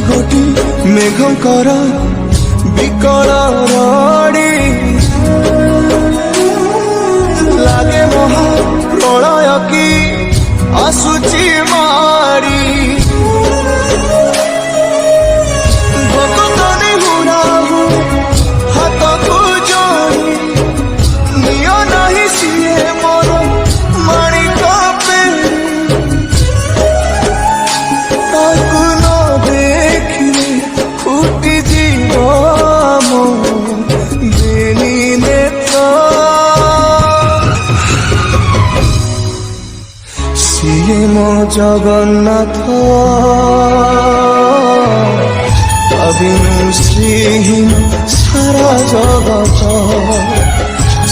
गोटी मेघंकर विकल रड़ी लागे महा प्रलय की आसुची मारी भक्तनी हुराहु हाथ को जोड़ी नियो नहीं सिए मोर माणिक ताकू न देखिले फुटी जीव मो बेनी नेत्र सिए मो जगन्नाथ अभिनु श्रीहीन सारा जगत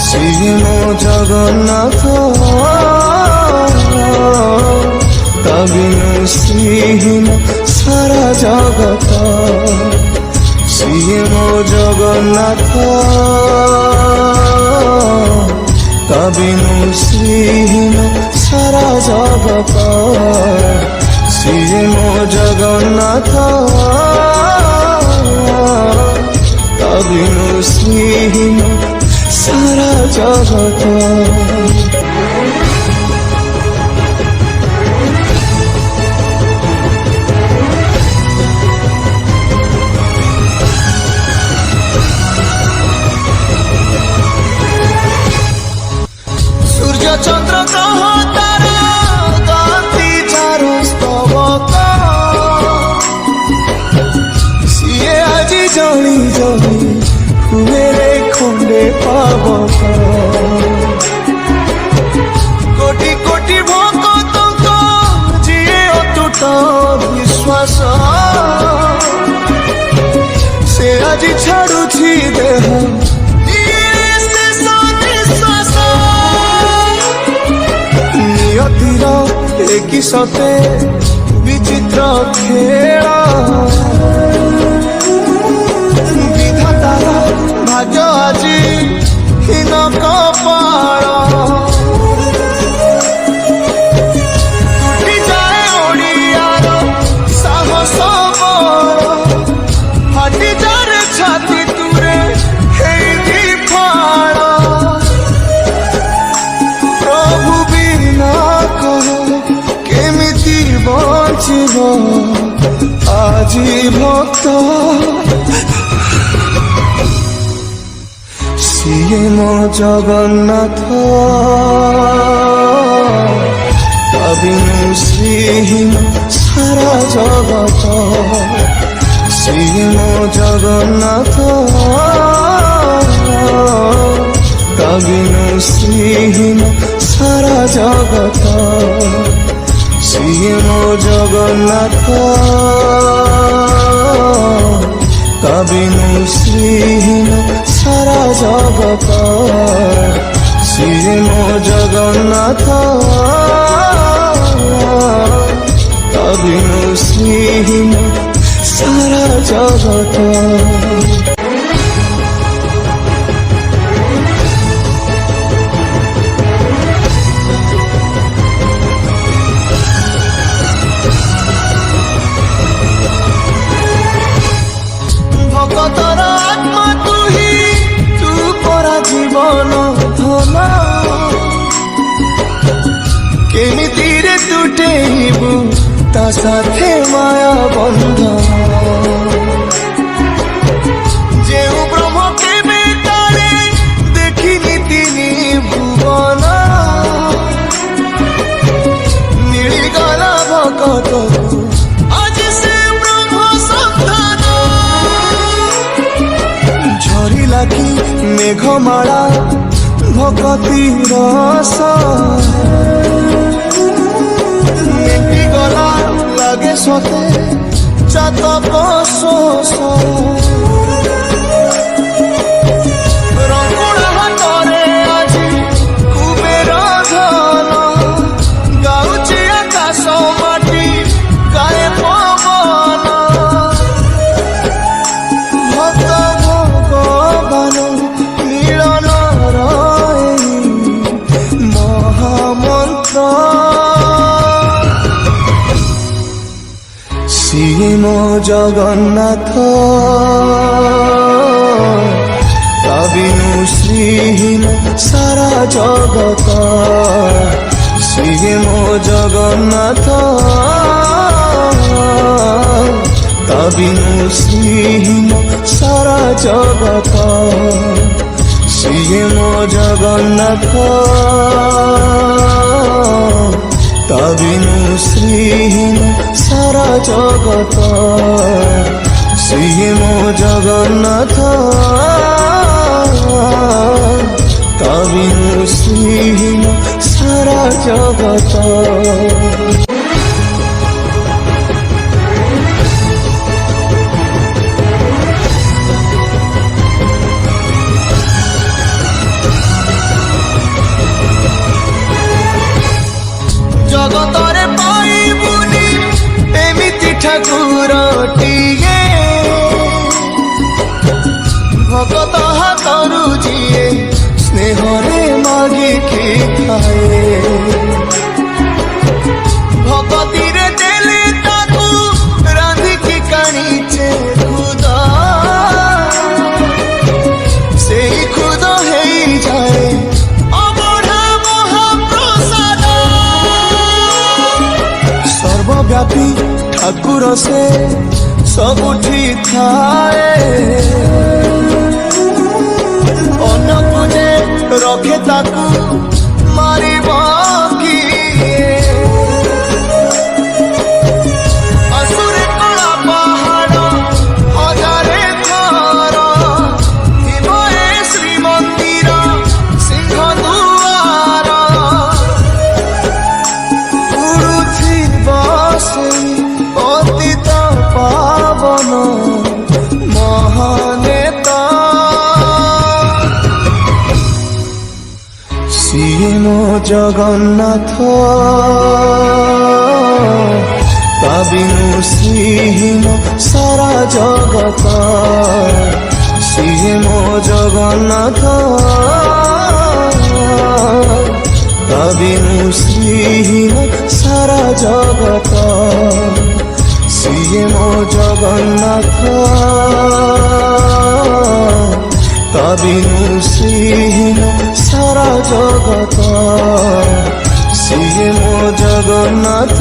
सिए मो जगन्नाथ अभिनु श्रीहीन सारा जगत सिए मो जगन्नाथ अभिनु श्रीहीन सारा जगत सिए मो जगन्नाथ अभिनु श्रीहीन सारा जगत। सूर्य चंद्र ग्रह तारा गाती चारो स्तवक सिए आज जली जली हुए रे खंडे पावक कोटि कोटि भक्त जिए अतुट विश्वास से आज छाड़ुछि देह एक सते विचित्र खेल विधातार भाग्य आज हीन कपाल टूटी जाए ओडियार साहस बल फाटी जाए छाती तुरे हेई फाड़ प्रभु बिना कह बचिब আজি भक्त सिए मो जगन्नाथ अभिनु श्रीहीन सारा जगत सिए मो जगन्नाथ अभिनु श्रीहीन सारा जगत सिए मो जगन्नाथ अभिनु श्रीहीन सारा जगत सिए मो जगन्नाथ अभिनु श्रीहीन सारा जगत। भगतर आत्मा तू ही तू परा जीवन धन केमिति रे तुटेबु ता साथे माया बंधन जेउ ब्रह्म केबे तारे देखिनी तिनी भुवन मिलिगला भगत लागी मेघमाला भगती रस मेटी गला लागे सते चातक शोष रंगुणा हाथरे आज कुबेर धन गाउछि आकाश माटी गाए पवन भक्त मिलन महामंत्र ସିଏ ମୋ ଜଗନ୍ନାଥ ତା ବିନୁ ଶ୍ରୀହୀନ ସାରା ଜଗତ ସିଏ ମୋ ଜଗନ୍ନାଥ ତା ବିନୁ ଶ୍ରୀହୀନ ସାରା ଜଗତ ସିଏ ମୋ ଜଗନ୍ନାଥ ତା ବିନୁ ଶ୍ରୀହୀନ ସାରା ଜଗତ ସିଏ ମୋ ଜଗନ୍ନାଥ ତା ବିନୁ ଶ୍ରୀହୀନ ସାରା ଜଗତ। ଜଗତରେ ପାଇବୁନି ଏମିତି ଠାକୁରଟିଏ ଭଗତ ହାତରୁ ଯିଏ ସ୍ନେହରେ ମାଗିକି ଖାଏ ଭଗତିରେ ଦେଲେ ତାକୁ ରାନ୍ଧିକି କାଣିଛେ ଖୁଦ ସେଇ ଖୁଦ ହେଇଯାଏ ସର୍ବବ୍ୟାପୀ ଠାକୁର ସେ ସବୁଠି ଥାଏ ଅନ୍ୟକୁ ଯେ ରଖେ ତାକୁ ମାରିବ କିଏ ଆସୁରେ କଳା ପାହାଡ଼ ହଜାରେ ଥର ଥିବ ଏ ଶ୍ରୀମନ୍ଦିର ସିଂହ ଦୁଆର ଉଡୁଥିବ ସେଇ ଅତୀତ ପାବନ ମହାନେତା ସିଏ ମୋ ଜଗନ୍ନାଥ ତା ବିନୁ ଶ୍ରୀହୀନ ସାରା ଜଗତ ସିଏ ମୋ ଜଗନ୍ନାଥ ତା ବିନୁ ଶ୍ରୀହୀନ ସାରା ଜଗତ ସିଏ ମୋ ଜଗନ୍ନାଥ ତା ବିନୁ ଶ୍ରୀହୀନ ସାରା ଜଗତ ସିଏ ମୋ ଜଗନ୍ନାଥ